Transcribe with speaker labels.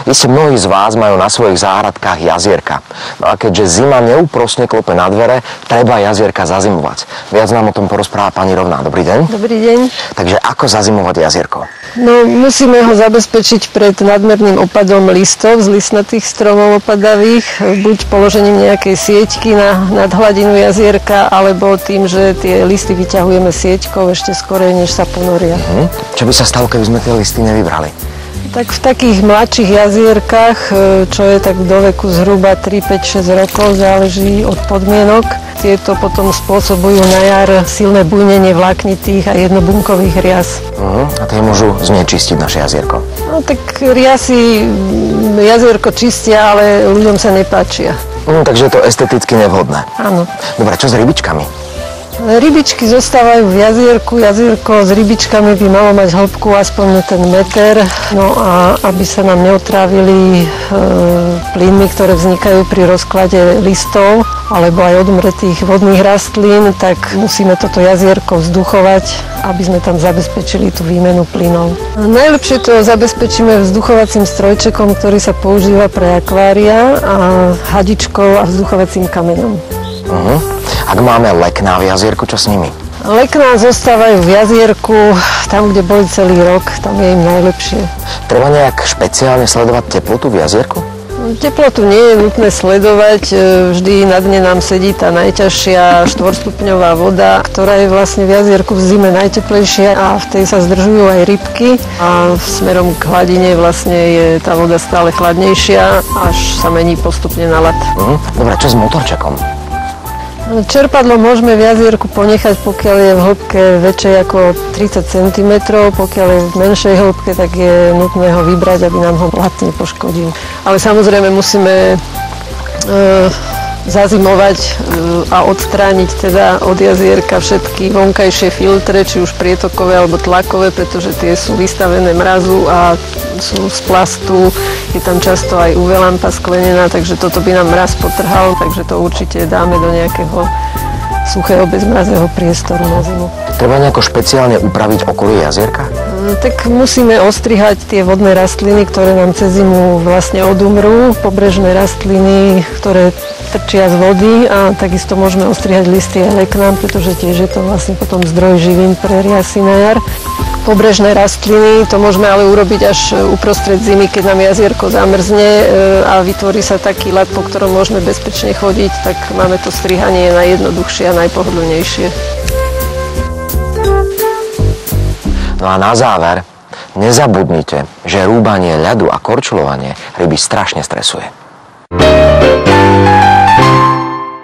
Speaker 1: Iste mnohí z vás majú na svojich záhradkách jazierka. No a keďže zima neúprosne klope na dvere, treba jazierka zazimovať. Viac nám o tom porozpráva pani Rovná. Dobrý deň.
Speaker 2: Dobrý deň.
Speaker 1: Takže ako zazimovať jazierko?
Speaker 2: No, musíme ho zabezpečiť pred nadmerným opadom listov z listnatých stromov opadavých, buď položením nejakej sieťky nad hladinu jazierka, alebo tým, že tie listy vyťahujeme sieťkou ešte skorej, než sa ponoria.
Speaker 1: Čo by sa stalo, keby sme tie listy nevybrali?
Speaker 2: Tak v takých mladších jazierkách, čo je tak do veku zhruba 3, 5, 6 rokov, záleží od podmienok. Tieto potom spôsobujú na jar silné bujnenie vláknitých a jednobunkových rias.
Speaker 1: A tie môžu znečistiť naše jazierko?
Speaker 2: No tak riasy jazierko čistia, ale ľuďom sa nepáčia.
Speaker 1: Takže je to esteticky nevhodné.
Speaker 2: Áno.
Speaker 1: Dobre, čo s rybičkami?
Speaker 2: Rybičky zostávajú v jazierku. Jazierko s rybičkami by malo mať hĺbku aspoň ten meter. No a aby sa nám neutrávili plynmi, ktoré vznikajú pri rozklade listov alebo aj odumretých vodných rastlín, tak musíme toto jazierko vzduchovať, aby sme tam zabezpečili tú výmenu plynov. Najlepšie to zabezpečíme vzduchovacím strojčekom, ktorý sa používa pre akvária, a hadičkou a vzduchovacím kameňom.
Speaker 1: Ak máme lekná v jazierku, čo s nimi?
Speaker 2: Lekná zostávajú v jazierku, tam, kde boli celý rok, tam je im najlepšie.
Speaker 1: Treba nejak špeciálne sledovať teplotu v jazierku?
Speaker 2: Teplotu nie je nutné sledovať, vždy na dne nám sedí tá najťažšia 4-stupňová voda, ktorá je vlastne v jazierku v zime najteplejšia a v tej sa zdržujú aj rybky a smerom k hladine vlastne je tá voda stále chladnejšia, až sa mení postupne na ľad.
Speaker 1: Dobre, čo s motorčekom?
Speaker 2: Čerpadlo môžeme v jazierku ponechať, pokiaľ je v hĺbke väčšej ako 30 cm, pokiaľ je v menšej hĺbke, tak je nutné ho vybrať, aby nám ho ľad nepoškodil. Ale samozrejme musíme zazimovať a odstrániť teda od jazierka všetky vonkajšie filtre, či už prietokové alebo tlakové, pretože tie sú vystavené mrazu a sú z plastu. Je tam často aj UV lampa sklenená, takže toto by nám mraz potrhal, takže to určite dáme do nejakého suchého bezmrazného priestoru na zimu.
Speaker 1: Treba nejako špeciálne upraviť okolie jazierka?
Speaker 2: Tak musíme ostrihať tie vodné rastliny, ktoré nám cez zimu vlastne odumrú, pobrežné rastliny, ktoré trčia z vody, a takisto môžeme ostrihať listy aj leknám, pretože tiež je to vlastne potom zdroj živín pre riasy na jar. Pobrežné rastliny to môžeme ale urobiť až uprostred zimy, keď nám jazierko zamrzne a vytvorí sa taký ľad, po ktorom môžeme bezpečne chodiť, tak máme to strihanie najjednoduchšie a najpohodlnejšie.
Speaker 1: No a na záver, nezabudnite, že rúbanie ľadu a korčulovanie ryby strašne stresuje.